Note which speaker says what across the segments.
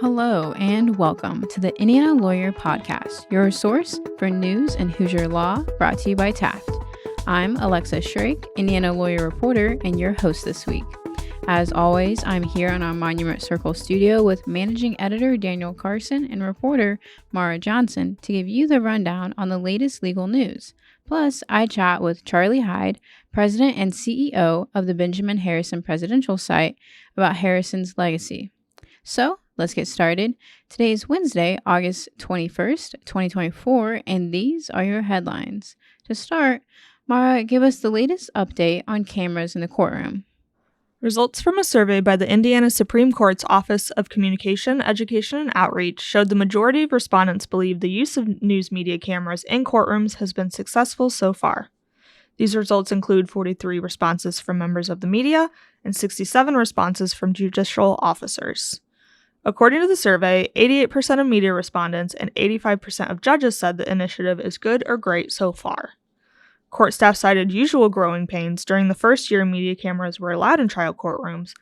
Speaker 1: Hello and welcome to the Indiana Lawyer Podcast, your source for news and Hoosier law, brought to you by Taft. I'm Alexa Shrake, Indiana Lawyer Reporter, and your host this week. As always, I'm here in our Monument Circle studio with Managing Editor Daniel Carson and reporter Maura Johnson to give you the rundown on the latest legal news. Plus, I chat with Charlie Hyde, President and CEO of the Benjamin Harrison Presidential Site, about Harrison's legacy. So, let's get started. Today is Wednesday, August 21st, 2024, and these are your headlines. To start, Maura, give us the latest update on cameras in the courtroom.
Speaker 2: Results from a survey by the Indiana Supreme Court's Office of Communication, Education, and Outreach showed the majority of respondents believe the use of news media cameras in courtrooms has been successful so far. These results include 43 responses from members of the media and 67 responses from judicial officers. According to the survey, 88% of media respondents and 85% of judges said the initiative is good or great so far. Court staff cited usual growing pains during the first year media cameras were allowed in trial courtrooms,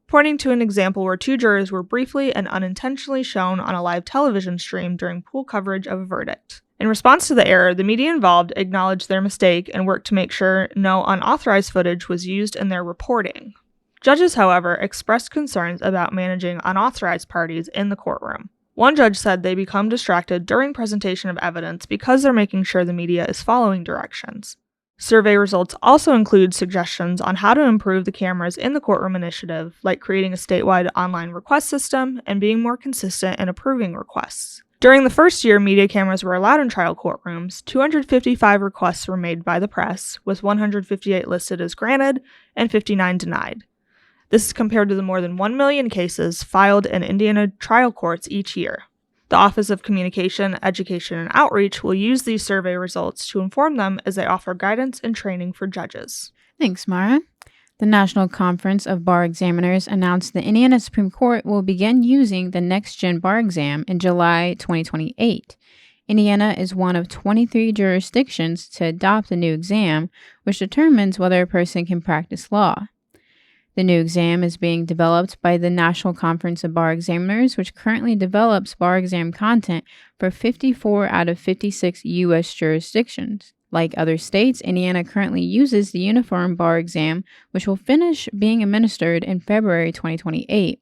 Speaker 2: pointing to an example where two jurors were briefly and unintentionally shown on a live television stream during pool coverage of a verdict. In response to the error, the media involved acknowledged their mistake and worked to make sure no unauthorized footage was used in their reporting. Judges, however, expressed concerns about managing unauthorized parties in the courtroom. One judge said they become distracted during presentation of evidence because they're making sure the media is following directions. Survey results also include suggestions on how to improve the cameras in the courtroom initiative, like creating a statewide online request system and being more consistent in approving requests. During the first year media cameras were allowed in trial courtrooms, 255 requests were made by the press, with 158 listed as granted and 59 denied. This is compared to the more than 1 million cases filed in Indiana trial courts each year. The Office of Communication, Education, and Outreach will use these survey results to inform them as they offer guidance and training for judges.
Speaker 1: Thanks, Maura. The National Conference of Bar Examiners announced the Indiana Supreme Court will begin using the NextGen Bar Exam in July 2028. Indiana is one of 23 jurisdictions to adopt the new exam, which determines whether a person can practice law. The new exam is being developed by the National Conference of Bar Examiners, which currently develops bar exam content for 54 out of 56 U.S. jurisdictions. Like other states, Indiana currently uses the Uniform Bar Exam, which will finish being administered in February 2028.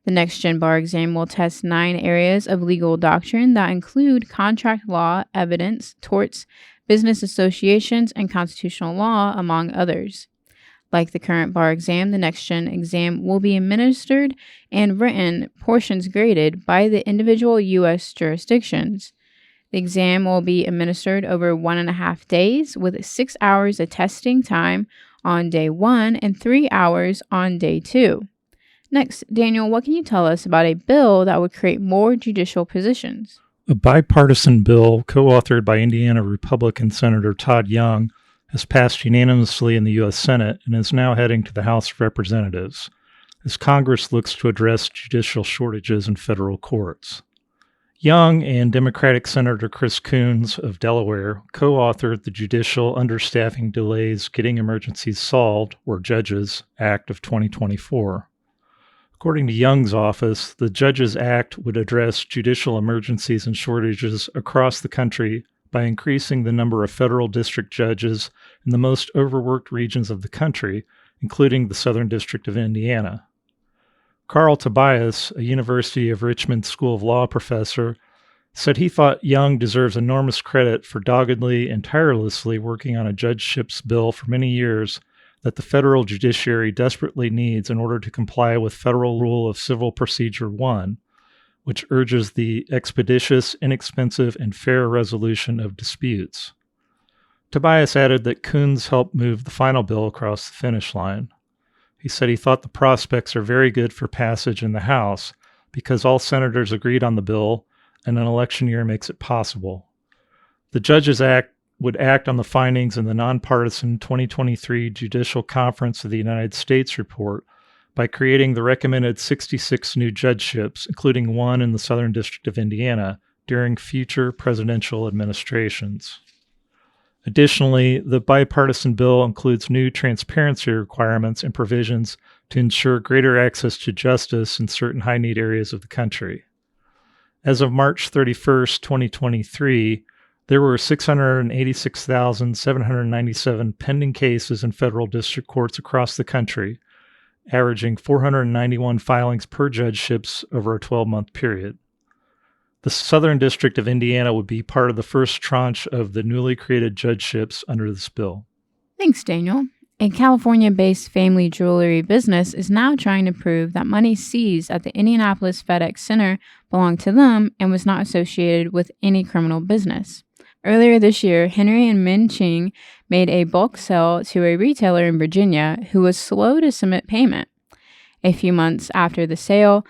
Speaker 1: The NextGen Bar Exam will test 9 areas of legal doctrine that include contract law, evidence, torts, business associations, and constitutional law, among others. Like the current bar exam, the NextGen exam will be administered and written, portions graded, by the individual U.S. jurisdictions. The exam will be administered over 1.5 days, with 6 hours of testing time on day 1 and 3 hours on day 2. Next, Daniel, what can you tell us about a bill that would create more judicial positions?
Speaker 3: A bipartisan bill co-authored by Indiana Republican Senator Todd Young has passed unanimously in the U.S. Senate and is now heading to the House of Representatives as Congress looks to address judicial shortages in federal courts. Young and Democratic Senator Chris Coons of Delaware co-authored the Judicial Understaffing Delays Getting Emergencies Solved, or Judges, Act of 2024. According to Young's office, the Judges Act would address judicial emergencies and shortages across the country by increasing the number of federal district judges in the most overworked regions of the country, including the Southern District of Indiana. Carl Tobias, a University of Richmond School of Law professor, said he thought Young deserves enormous credit for doggedly and tirelessly working on a judgeships bill for many years that the federal judiciary desperately needs in order to comply with Federal Rule of Civil Procedure 1, which urges the expeditious, inexpensive, and fair resolution of disputes. Tobias added that Coons helped move the final bill across the finish line. He said he thought the prospects are very good for passage in the House because all senators agreed on the bill and an election year makes it possible. The Judges Act would act on the findings in the nonpartisan 2023 Judicial Conference of the United States report by creating the recommended 66 new judgeships, including one in the Southern District of Indiana, during future presidential administrations. Additionally, the bipartisan bill includes new transparency requirements and provisions to ensure greater access to justice in certain high-need areas of the country. As of March 31st, 2023, there were 686,797 pending cases in federal district courts across the country, averaging 491 filings per judgeships over a 12-month period. The Southern District of Indiana would be part of the first tranche of the newly created judgeships under this bill.
Speaker 1: Thanks, Daniel. A California-based family jewelry business is now trying to prove that money seized at the Indianapolis FedEx Center belonged to them and was not associated with any criminal business. Earlier this year, Henry and Min Ching made a bulk sale to a retailer in Virginia who was slow to submit payment. A few months after the sale,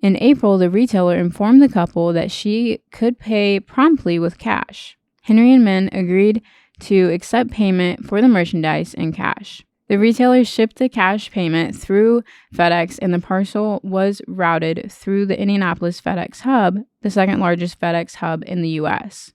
Speaker 1: in April, the retailer informed the couple that she could pay promptly with cash. Henry and Min agreed to accept payment for the merchandise in cash. The retailer shipped the cash payment through FedEx, and the parcel was routed through the Indianapolis FedEx hub, the second largest FedEx hub in the U.S.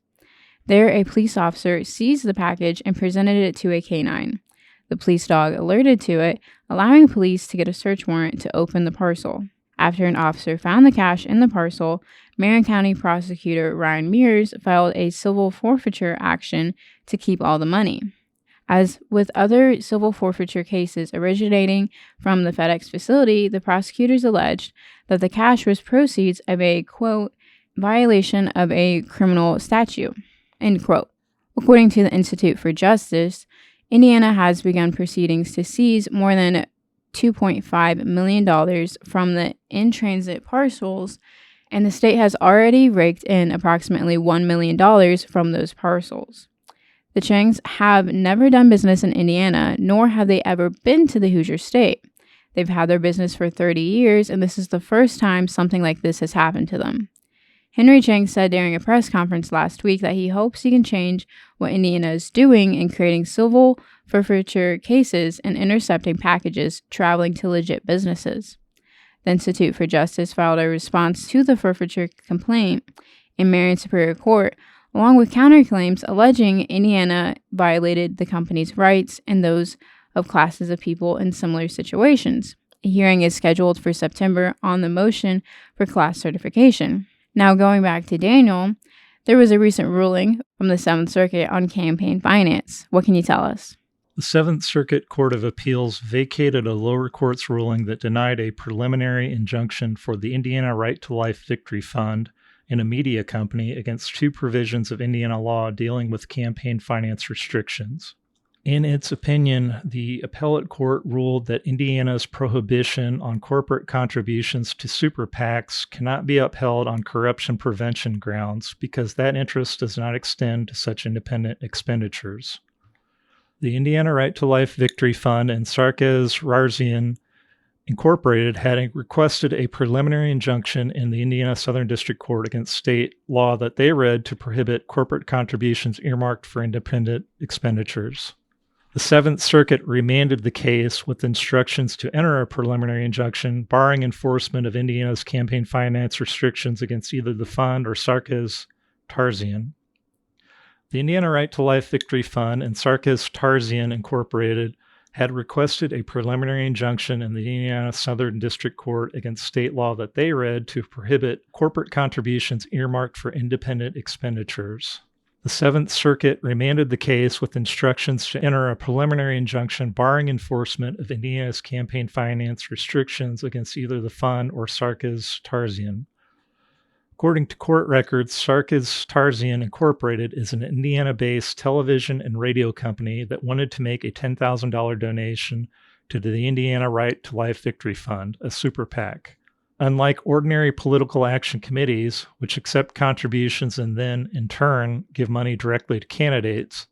Speaker 1: There, a police officer seized the package and presented it to a canine. The police dog alerted to it, allowing police to get a search warrant to open the parcel. After an officer found the cash in the parcel, Marion County prosecutor Ryan Mears filed a civil forfeiture action to keep all the money. As with other civil forfeiture cases originating from the FedEx facility, the prosecutors alleged that the cash was proceeds of a, quote, violation of a criminal statute, end quote. According to the Institute for Justice, Indiana has begun proceedings to seize more than $2.5 million from the in-transit parcels, and the state has already raked in approximately $1 million from those parcels. The Changs have never done business in Indiana, nor have they ever been to the Hoosier State. They've had their business for 30 years, and this is the first time something like this has happened to them. Henry Chang said during a press conference last week that he hopes he can change what Indiana is doing in creating civil forfeiture cases and intercepting packages traveling to legit businesses. The Institute for Justice filed a response to the forfeiture complaint in Marion Superior Court, along with counterclaims alleging Indiana violated the company's rights and those of classes of people in similar situations. A hearing is scheduled for September on the motion for class certification. Now, going back to Daniel, there was a recent ruling from the Seventh Circuit on campaign finance. What can you tell us?
Speaker 3: The Seventh Circuit Court of Appeals vacated a lower court's ruling that denied a preliminary injunction for the Indiana Right to Life Victory Fund and a media company against two provisions of Indiana law dealing with campaign finance restrictions. In its opinion, the appellate court ruled that Indiana's prohibition on corporate contributions to super PACs cannot be upheld on corruption prevention grounds because that interest does not extend to such independent expenditures. The Indiana Right to Life Victory Fund and Sarkis Rarzian Incorporated had requested a preliminary injunction in the Indiana Southern District Court against state law that they read to prohibit corporate contributions earmarked for independent expenditures. The Seventh Circuit remanded the case with instructions to enter a preliminary injunction barring enforcement of Indiana's campaign finance restrictions against either the fund or Sarkis Tarzian. The Indiana Right to Life Victory Fund and Sarkis Tarzian Incorporated had requested a preliminary injunction in the Indiana Southern District Court against state law that they read to prohibit corporate contributions earmarked for independent expenditures. The Seventh Circuit remanded the case with instructions to enter a preliminary injunction barring enforcement of Indiana's campaign finance restrictions against either the fund or Sarkis Tarzian. According to court records, Sarkis Tarzian Incorporated is an Indiana-based television and radio company that wanted to make a $10,000 donation to the Indiana Right to Life Victory Fund, a super PAC. Unlike ordinary political action committees, which accept contributions and then, in turn, give money directly to candidates,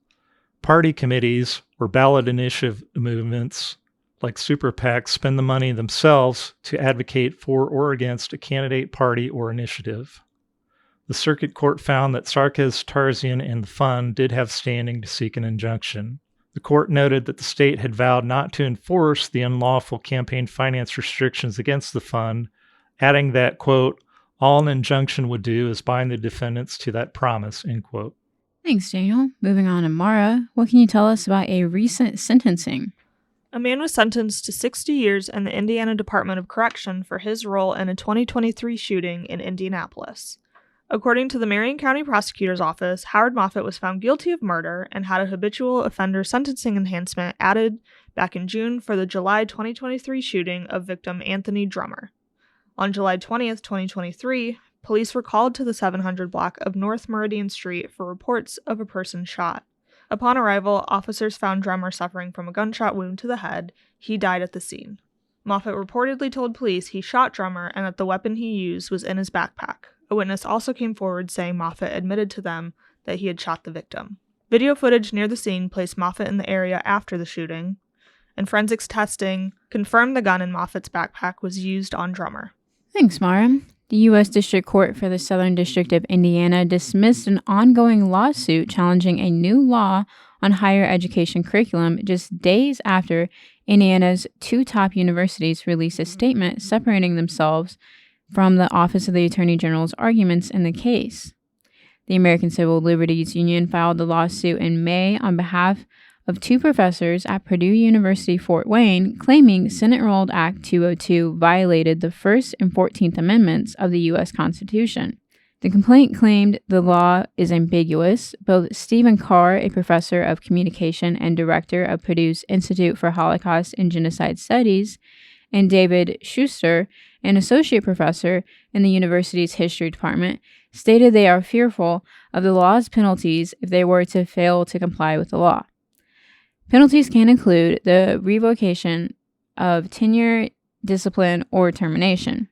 Speaker 3: party committees or ballot initiative movements like super PACs spend the money themselves to advocate for or against a candidate, party, or initiative. The circuit court found that Sarkis Tarzian and the fund did have standing to seek an injunction. The court noted that the state had vowed not to enforce the unlawful campaign finance restrictions against the fund, adding that, quote, all an injunction would do is bind the defendants to that promise, end quote.
Speaker 1: Thanks, Daniel. Moving on to Maura, what can you tell us about a recent sentencing?
Speaker 2: A man was sentenced to 60 years in the Indiana Department of Correction for his role in a 2023 shooting in Indianapolis. According to the Marion County Prosecutor's Office, Howard Moffitt was found guilty of murder and had a habitual offender sentencing enhancement added back in June for the July 2023 shooting of victim Anthony Drummer. On July 20th, 2023, police were called to the 700 block of North Meridian Street for reports of a person shot. Upon arrival, officers found Drummer suffering from a gunshot wound to the head. He died at the scene. Moffitt reportedly told police he shot Drummer and that the weapon he used was in his backpack. A witness also came forward saying Moffitt admitted to them that he had shot the victim. Video footage near the scene placed Moffitt in the area after the shooting, and forensics testing confirmed the gun in Moffitt's backpack was used on Drummer.
Speaker 1: Thanks, Maura. The U.S. District Court for the Southern District of Indiana dismissed an ongoing lawsuit challenging a new law on higher education curriculum just days after Indiana's two top universities released a statement separating themselves from the Office of the Attorney General's arguments in the case. The American Civil Liberties Union filed the lawsuit in May on behalf of two professors at Purdue University Fort Wayne, claiming Senate Ruled Act 202 violated the First and 14th Amendments of the U.S. Constitution. The complaint claimed the law is ambiguous. Both Stephen Carr, a professor of communication and director of Purdue's Institute for Holocaust and Genocide Studies, and David Schuster, an associate professor in the university's history department, stated they are fearful of the law's penalties if they were to fail to comply with the law. Penalties can include the revocation of tenure, discipline, or termination.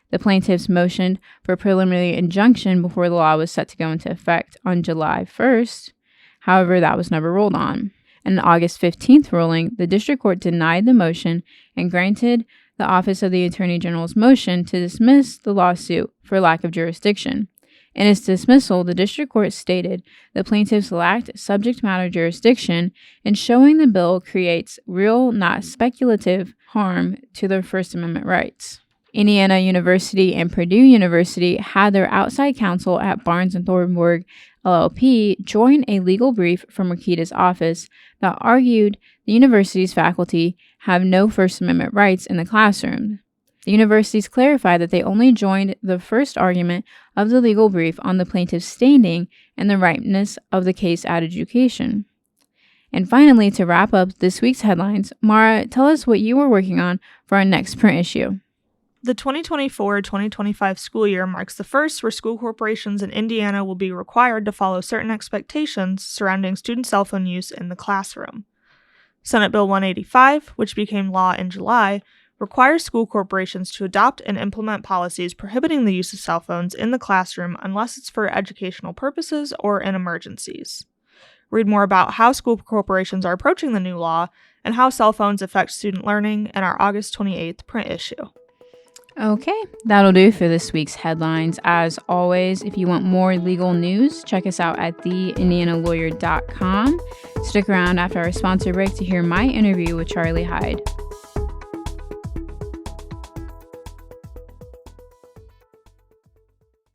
Speaker 1: The plaintiffs motioned for a preliminary injunction before the law was set to go into effect on July 1st. However, that was never ruled on. In an August 15th ruling, the district court denied the motion and granted the Office of the Attorney General's motion to dismiss the lawsuit for lack of jurisdiction. In its dismissal, the district court stated the plaintiffs lacked subject matter jurisdiction in showing the bill creates real, not speculative, harm to their First Amendment rights. Indiana University and Purdue University had their outside counsel at Barnes & Thornburg LLP join a legal brief from Rakita's office that argued the university's faculty have no First Amendment rights in the classroom. The universities clarified that they only joined the first argument of the legal brief on the plaintiff's standing and the rightness of the case at education. And finally, to wrap up this week's headlines, Maura, tell us what you were working on for our next print issue.
Speaker 2: The 2024-2025 school year marks the first where school corporations in Indiana will be required to follow certain expectations surrounding student cell phone use in the classroom. Senate Bill 185, which became law in July, requires school corporations to adopt and implement policies prohibiting the use of cell phones in the classroom unless it's for educational purposes or in emergencies. Read more about how school corporations are approaching the new law and how cell phones affect student learning in our August 28th print issue.
Speaker 1: Okay, that'll do for this week's headlines. As always, if you want more legal news, check us out at theindianalawyer.com. Stick around after our sponsor break to hear my interview with Charlie Hyde.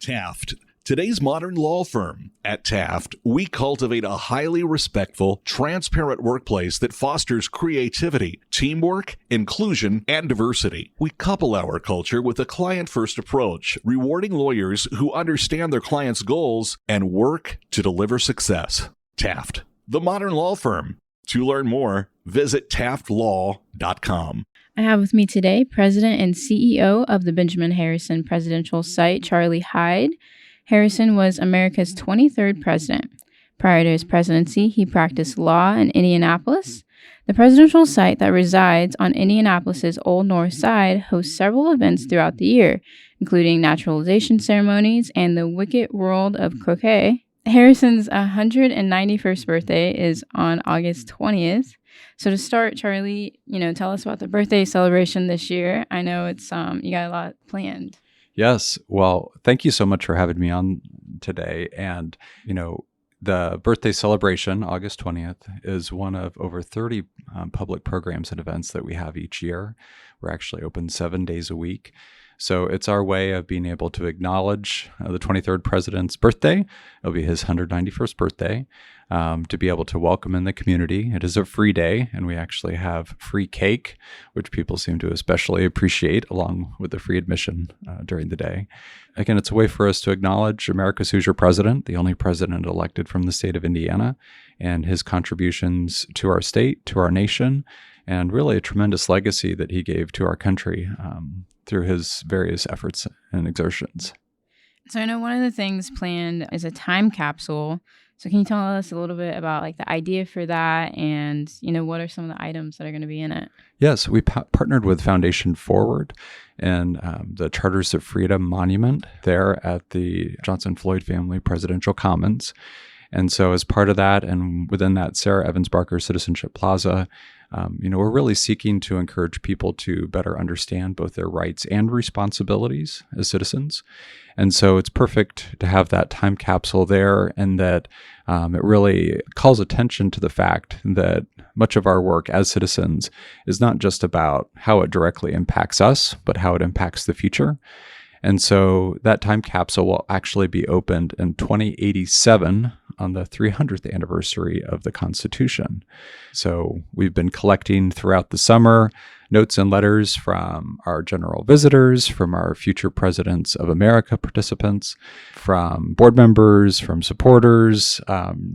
Speaker 4: Taft, today's modern law firm. At Taft, we cultivate a highly respectful, transparent workplace that fosters creativity, teamwork, inclusion, and diversity. We couple our culture with a client-first approach, rewarding lawyers who understand their clients' goals and work to deliver success. Taft, the modern law firm. To learn more, visit taftlaw.com.
Speaker 1: I have with me today President and CEO of the Benjamin Harrison Presidential Site, Charlie Hyde. Harrison was America's 23rd president. Prior to his presidency, he practiced law in Indianapolis. The presidential site that resides on Indianapolis's Old North Side hosts several events throughout the year, including naturalization ceremonies and the Wicked World of Croquet. Harrison's 191st birthday is on August 20th. So to start, Charlie, tell us about the birthday celebration this year. I know it's you got a lot planned.
Speaker 5: Yes. Well, thank you so much for having me on today. And, the birthday celebration, August 20th, is one of over 30 public programs and events that we have each year. We're actually open 7 days a week. So it's our way of being able to acknowledge the 23rd president's birthday. It'll be his 191st birthday, to be able to welcome in the community. It is a free day, and we actually have free cake, which people seem to especially appreciate, along with the free admission during the day. Again, it's a way for us to acknowledge America's Hoosier president, the only president elected from the state of Indiana, and his contributions to our state, to our nation, and really a tremendous legacy that he gave to our country through his various efforts and exertions.
Speaker 1: So I know one of the things planned is a time capsule. So can you tell us a little bit about like the idea for that, and what are some of the items that are going to be in it?
Speaker 5: Yes, we partnered with Foundation Forward and the Charters of Freedom Monument there at the Johnson Floyd Family Presidential Commons. And so as part of that, and within that Sarah Evans Barker Citizenship Plaza, we're really seeking to encourage people to better understand both their rights and responsibilities as citizens. And so it's perfect to have that time capsule there, and that it really calls attention to the fact that much of our work as citizens is not just about how it directly impacts us, but how it impacts the future. And so that time capsule will actually be opened in 2087 on the 300th anniversary of the Constitution. So we've been collecting throughout the summer notes and letters from our general visitors, from our future Presidents of America participants, from board members, from supporters,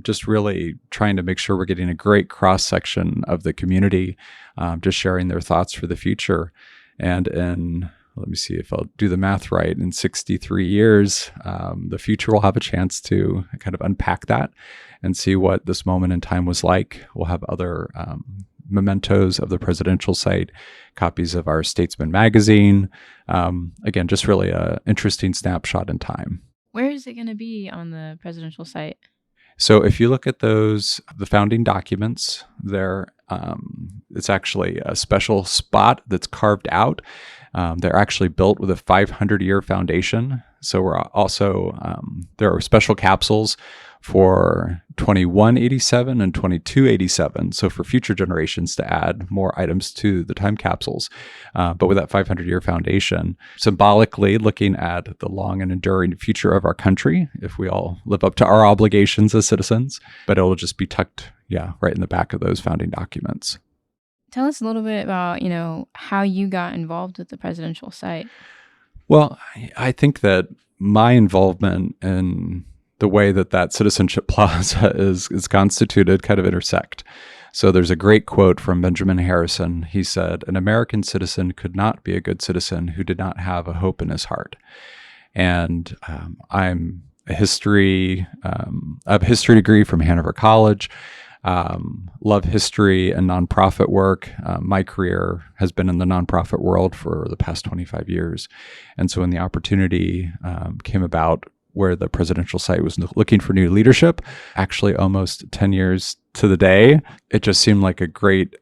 Speaker 5: just really trying to make sure we're getting a great cross-section of the community, just sharing their thoughts for the future. And let me see if I'll do the math right, in 63 years, the future will have a chance to kind of unpack that and see what this moment in time was like. We'll have other mementos of the presidential site, copies of our Statesman magazine. Again, just really an interesting snapshot in time.
Speaker 1: Where is it going to be on the presidential site?
Speaker 5: So if you look at the founding documents there, it's actually a special spot that's carved out. They're actually built with a 500-year foundation. So we're also, there are special capsules for 2187 and 2287. So for future generations to add more items to the time capsules. But with that 500-year foundation, symbolically looking at the long and enduring future of our country, if we all live up to our obligations as citizens, but it'll just be tucked, right in the back of those founding documents.
Speaker 1: Tell us a little bit about, how you got involved with the presidential site.
Speaker 5: Well, I think that my involvement in the way that Citizenship Plaza is constituted kind of intersect. So there's a great quote from Benjamin Harrison. He said, "An American citizen could not be a good citizen who did not have a hope in his heart." And I'm I have a history degree from Hanover College. Love history and nonprofit work. My career has been in the nonprofit world for the past 25 years. And so when the opportunity came about where the presidential site was looking for new leadership, actually almost 10 years to the day, it just seemed like a great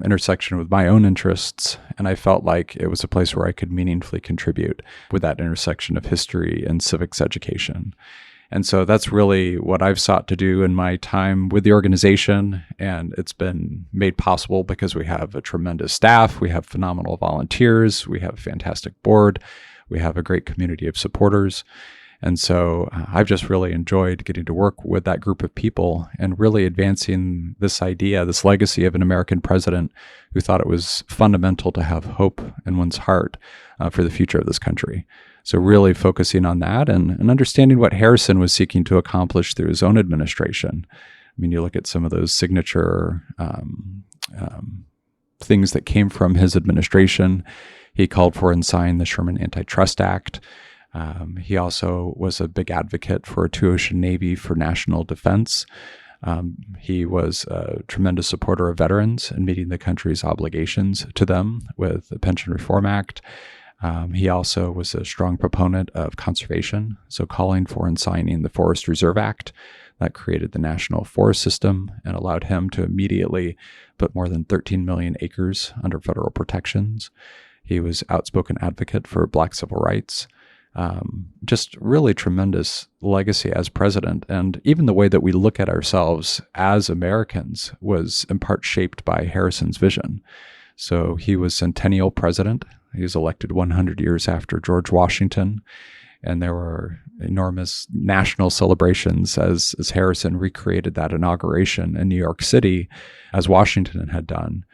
Speaker 5: intersection with my own interests. And I felt like it was a place where I could meaningfully contribute with that intersection of history and civics education. And so that's really what I've sought to do in my time with the organization. And it's been made possible because we have a tremendous staff, we have phenomenal volunteers, we have a fantastic board, we have a great community of supporters. And so I've just really enjoyed getting to work with that group of people and really advancing this idea, this legacy of an American president who thought it was fundamental to have hope in one's heart for the future of this country. So really focusing on that and understanding what Harrison was seeking to accomplish through his own administration. I mean, you look at some of those signature things that came from his administration. He called for and signed the Sherman Antitrust Act. He also was a big advocate for a two-ocean navy for national defense. He was a tremendous supporter of veterans and meeting the country's obligations to them with the Pension Reform Act. He also was a strong proponent of conservation, so calling for and signing the Forest Reserve Act that created the National Forest System and allowed him to immediately put more than 13 million acres under federal protections. He was an outspoken advocate for Black civil rights. Just really tremendous legacy as president. And even the way that we look at ourselves as Americans was in part shaped by Harrison's vision. So he was centennial president. He was elected 100 years after George Washington. And there were enormous national celebrations as Harrison recreated that inauguration in New York City as Washington had done.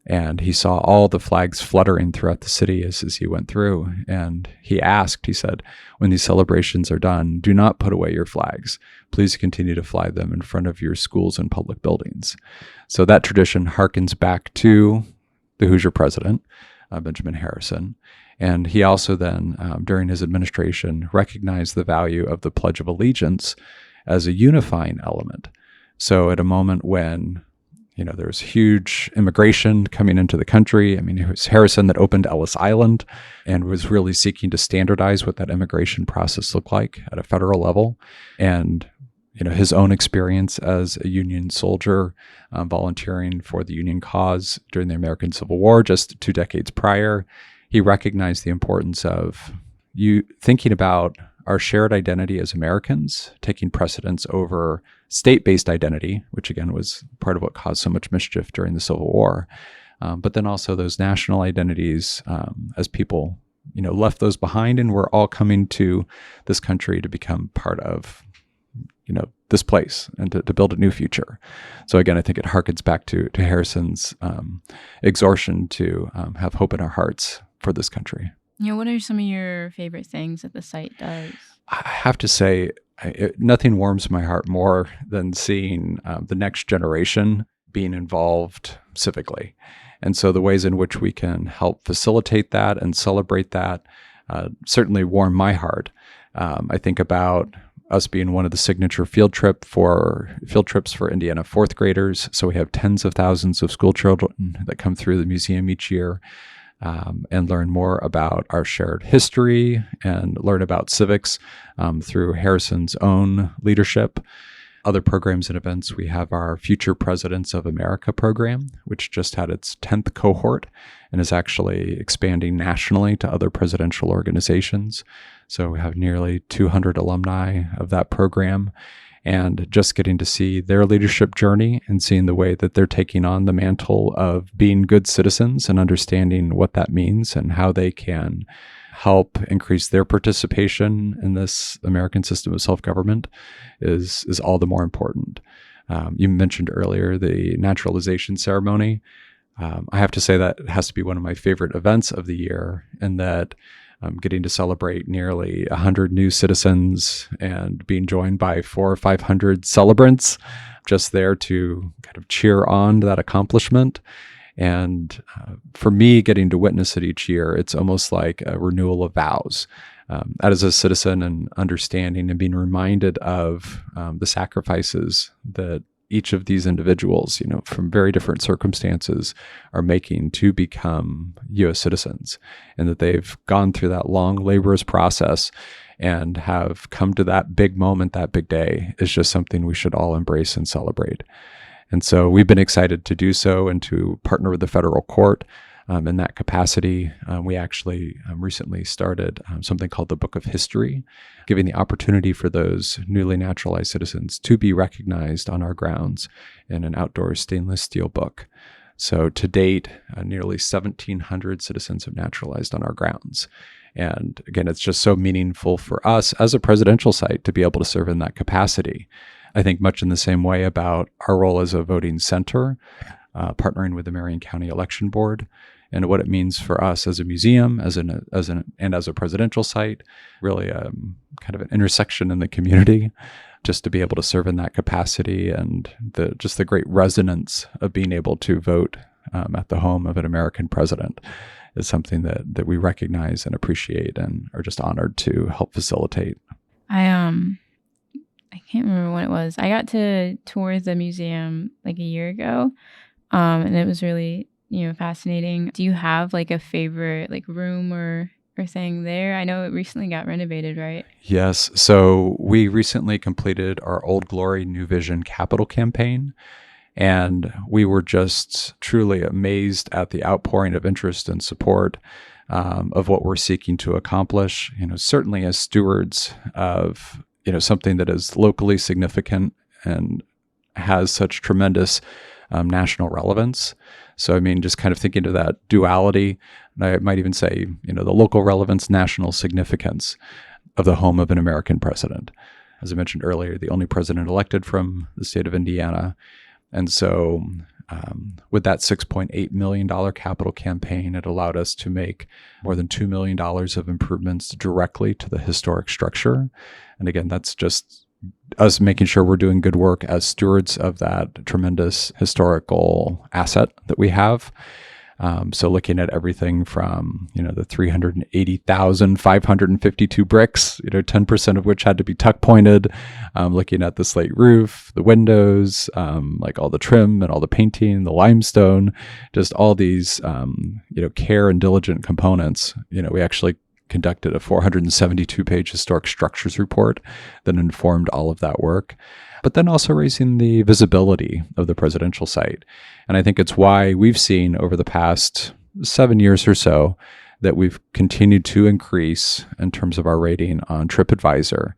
Speaker 5: And he saw all the flags fluttering throughout the city as he went through. And he said, when these celebrations are done, do not put away your flags. Please continue to fly them in front of your schools and public buildings. So that tradition harkens back to the Hoosier president, Benjamin Harrison. And he also then, during his administration, recognized the value of the Pledge of Allegiance as a unifying element. So at a moment when, there was huge immigration coming into the country. I mean, it was Harrison that opened Ellis Island and was really seeking to standardize what that immigration process looked like at a federal level. And his own experience as a Union soldier, volunteering for the Union cause during the American Civil War just 2 decades prior, he recognized the importance of thinking about our shared identity as Americans, taking precedence over state-based identity, which again was part of what caused so much mischief during the Civil War. But then also those national identities, as people, left those behind, and we're all coming to this country to become part of, this place and to build a new future. So again, I think it harkens back to Harrison's exhortation to have hope in our hearts for this country.
Speaker 1: What are some of your favorite things that the site does?
Speaker 5: I have to say, nothing warms my heart more than seeing the next generation being involved civically. And so the ways in which we can help facilitate that and celebrate that certainly warm my heart. I think about us being one of the signature field trips for Indiana fourth graders. So we have tens of thousands of school children that come through the museum each year. And learn more about our shared history and learn about civics through Harrison's own leadership. Other programs and events, we have our Future Presidents of America program, which just had its 10th cohort and is actually expanding nationally to other presidential organizations. So we have nearly 200 alumni of that program. And just getting to see their leadership journey and seeing the way that they're taking on the mantle of being good citizens and understanding what that means and how they can help increase their participation in this American system of self-government is all the more important. You mentioned earlier the naturalization ceremony. I have to say that it has to be one of my favorite events of the year, and that getting to celebrate nearly 100 new citizens and being joined by 400 or 500 celebrants just there to kind of cheer on that accomplishment. And for me, getting to witness it each year, it's almost like a renewal of vows. As a citizen and understanding and being reminded of the sacrifices that each of these individuals, from very different circumstances are making to become U.S. citizens, and that they've gone through that long, laborious process and have come to that big moment, that big day, is just something we should all embrace and celebrate. And so we've been excited to do so and to partner with the federal court in that capacity. We actually recently started something called the Book of History, giving the opportunity for those newly naturalized citizens to be recognized on our grounds in an outdoor stainless steel book. So to date, nearly 1,700 citizens have naturalized on our grounds. And again, it's just so meaningful for us as a presidential site to be able to serve in that capacity. I think much in the same way about our role as a voting center, partnering with the Marion County Election Board, and what it means for us as a museum, as a presidential site, really kind of an intersection in the community, just to be able to serve in that capacity, and the great resonance of being able to vote at the home of an American president is something that we recognize and appreciate and are just honored to help facilitate.
Speaker 1: I can't remember when it was. I got to tour the museum like a year ago, and it was really fascinating. Do you have like a favorite like room or thing there? I know it recently got renovated, right?
Speaker 5: Yes. So we recently completed our Old Glory, New Vision capital campaign, and we were just truly amazed at the outpouring of interest and support of what we're seeking to accomplish. Certainly as stewards of something that is locally significant and has such tremendous national relevance. So, I mean, just kind of thinking of that duality, and I might even say, the local relevance, national significance of the home of an American president. As I mentioned earlier, the only president elected from the state of Indiana. And so with that $6.8 million capital campaign, it allowed us to make more than $2 million of improvements directly to the historic structure. And again, that's just us making sure we're doing good work as stewards of that tremendous historical asset that we have. So looking at everything from, the 380,552 bricks, 10% of which had to be tuck pointed, looking at the slate roof, the windows, like all the trim and all the painting, the limestone, just all these, care and diligent components. We actually conducted a 472-page historic structures report that informed all of that work, but then also raising the visibility of the presidential site. And I think it's why we've seen over the past 7 years or so that we've continued to increase in terms of our rating on TripAdvisor.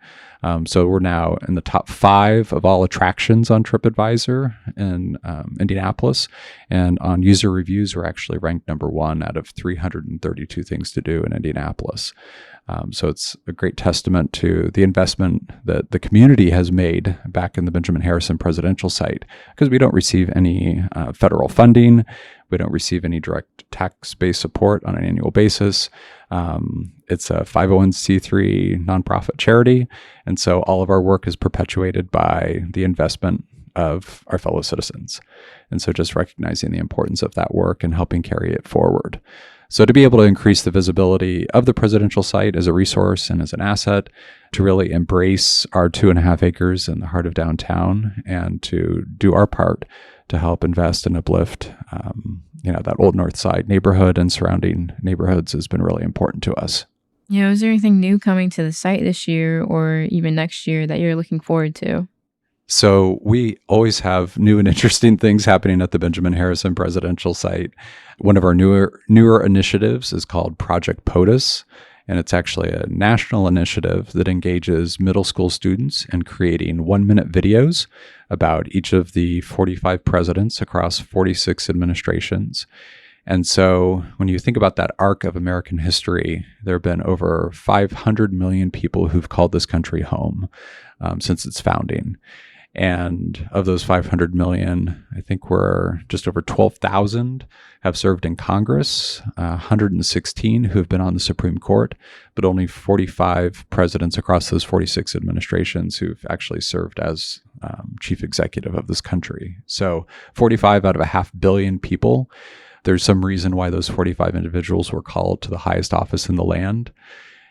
Speaker 5: So we're now in the top 5 of all attractions on TripAdvisor in Indianapolis. And on user reviews, we're actually ranked number 1 out of 332 things to do in Indianapolis. So it's a great testament to the investment that the community has made back in the Benjamin Harrison presidential site, because we don't receive any federal funding. We don't receive any direct tax-based support on an annual basis. It's a 501c3 nonprofit charity. And so all of our work is perpetuated by the investment of our fellow citizens. And so just recognizing the importance of that work and helping carry it forward. So to be able to increase the visibility of the presidential site as a resource and as an asset, to really embrace our 2.5 acres in the heart of downtown, and to do our part to help invest and uplift, that Old North Side neighborhood and surrounding neighborhoods has been really important to us.
Speaker 1: Is there anything new coming to the site this year or even next year that you're looking forward to?
Speaker 5: So we always have new and interesting things happening at the Benjamin Harrison presidential site. One of our newer initiatives is called Project POTUS, and it's actually a national initiative that engages middle school students in creating 1-minute videos about each of the 45 presidents across 46 administrations. And so when you think about that arc of American history, there have been over 500 million people who've called this country home since its founding. And of those 500 million, I think we're just over 12,000 have served in Congress, 116 who have been on the Supreme Court, but only 45 presidents across those 46 administrations who've actually served as chief executive of this country. So 45 out of 500 million people. There's some reason why those 45 individuals were called to the highest office in the land.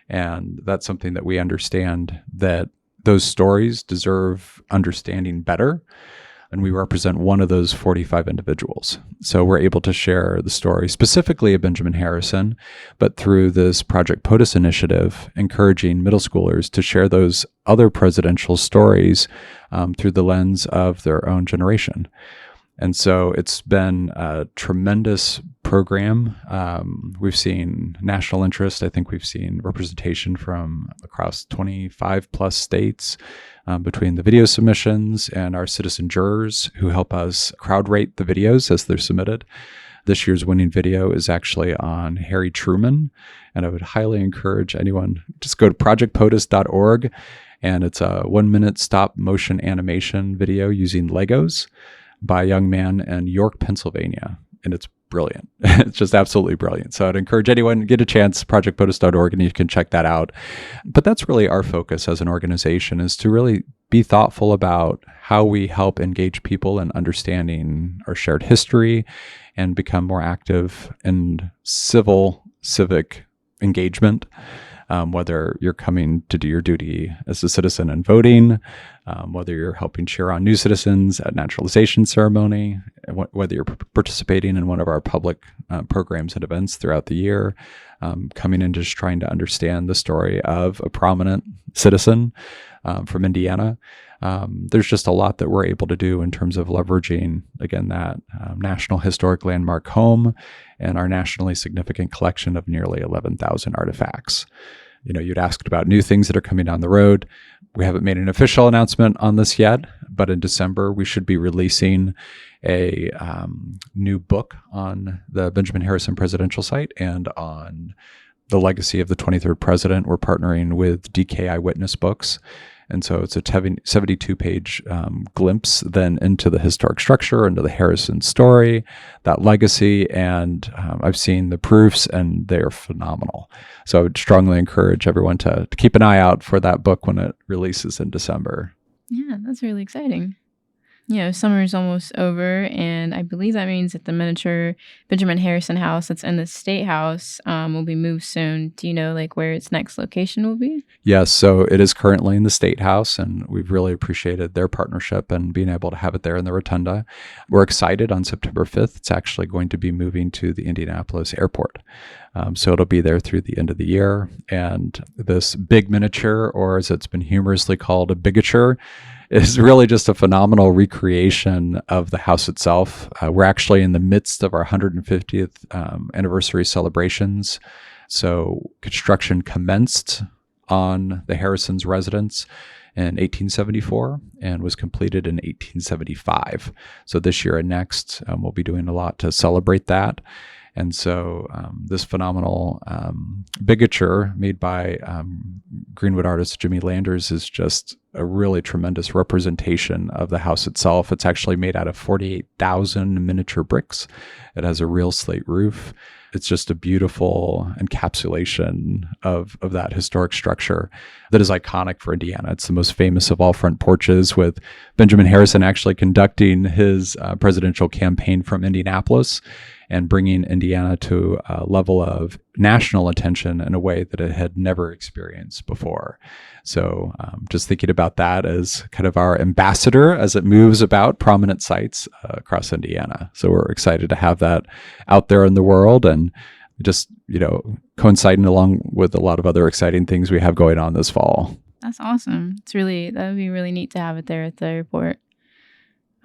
Speaker 5: And that's something that we understand, that those stories deserve understanding better. And we represent one of those 45 individuals. So we're able to share the story specifically of Benjamin Harrison, but through this Project POTUS initiative, encouraging middle schoolers to share those other presidential stories through the lens of their own generation. And so it's been a tremendous program. We've seen national interest. I think we've seen representation from across 25 plus states between the video submissions and our citizen jurors who help us crowd rate the videos as they're submitted. This year's winning video is actually on Harry Truman. And I would highly encourage anyone, just go to projectpotus.org. And it's a 1-minute stop motion animation video using Legos by a young man in York, Pennsylvania. And it's brilliant. It's just absolutely brilliant. So I'd encourage anyone, get a chance, projectpotus.org, and you can check that out. But that's really our focus as an organization, is to really be thoughtful about how we help engage people in understanding our shared history and become more active in civic engagement. Whether you're coming to do your duty as a citizen and voting, whether you're helping cheer on new citizens at naturalization ceremony, whether you're participating in one of our public programs and events throughout the year, coming in just trying to understand the story of a prominent citizen from Indiana. There's just a lot that we're able to do in terms of leveraging, again, that National Historic Landmark home and our nationally significant collection of nearly 11,000 artifacts. You'd asked about new things that are coming down the road. We haven't made an official announcement on this yet, but in December, we should be releasing a new book on the Benjamin Harrison presidential site and on the legacy of the 23rd president. We're partnering with DK Eyewitness Books. And so it's a 72-page glimpse then into the historic structure, into the Harrison story, that legacy. And I've seen the proofs, and they are phenomenal. So I would strongly encourage everyone to keep an eye out for that book when it releases in December.
Speaker 1: Yeah, that's really exciting. Summer is almost over, and I believe that means that the miniature Benjamin Harrison house that's in the State House will be moved soon. Do you know where its next location will be?
Speaker 5: Yes, so it is currently in the State House, and we've really appreciated their partnership and being able to have it there in the Rotunda. We're excited. On September 5th, it's actually going to be moving to the Indianapolis airport. So it'll be there through the end of the year. And this big miniature, or as it's been humorously called, a bigature, is really just a phenomenal recreation of the house itself. We're actually in the midst of our 150th anniversary celebrations. So construction commenced on the Harrison's residence in 1874 and was completed in 1875. So this year and next, we'll be doing a lot to celebrate that. And so this phenomenal bigature made by Greenwood artist Jimmy Landers is just a really tremendous representation of the house itself. It's actually made out of 48,000 miniature bricks. It has a real slate roof. It's just a beautiful encapsulation of that historic structure that is iconic for Indiana. It's the most famous of all front porches, with Benjamin Harrison actually conducting his presidential campaign from Indianapolis and bringing Indiana to a level of national attention in a way that it had never experienced before. So just thinking about that as kind of our ambassador as it moves about prominent sites across Indiana. So we're excited to have that out there in the world, and just, coinciding along with a lot of other exciting things we have going on this fall.
Speaker 1: That's awesome. That would be really neat to have it there at the airport.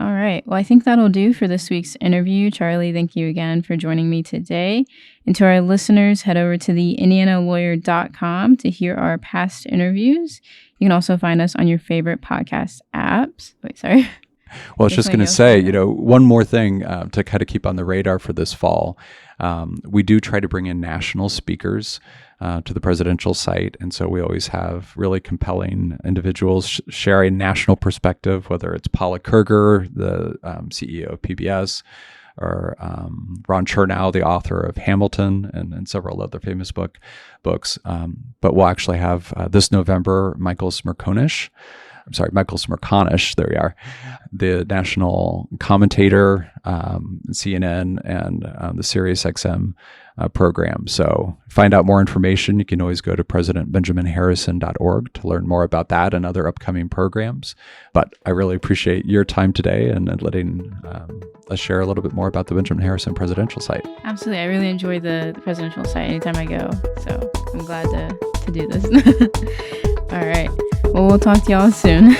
Speaker 1: All right. Well, I think that'll do for this week's interview. Charlie, thank you again for joining me today. And to our listeners, head over to the indianalawyer.com to hear our past interviews. You can also find us on your favorite podcast apps. Wait, sorry.
Speaker 5: Well, I was just going to say, one more thing to kind of keep on the radar for this fall. We do try to bring in national speakers to the presidential site. And so we always have really compelling individuals sharing national perspective, whether it's Paula Kerger, the CEO of PBS, or Ron Chernow, the author of Hamilton and several other famous books. But we'll actually have this November, Michael Smerconish, there we are, the national commentator, CNN, and the SiriusXM program. So find out more information. You can always go to presidentbenjaminharrison.org to learn more about that and other upcoming programs. But I really appreciate your time today and letting us share a little bit more about the Benjamin Harrison presidential site.
Speaker 1: Absolutely. I really enjoy the presidential site anytime I go. So I'm glad to do this. All right. Well, we'll talk to y'all soon.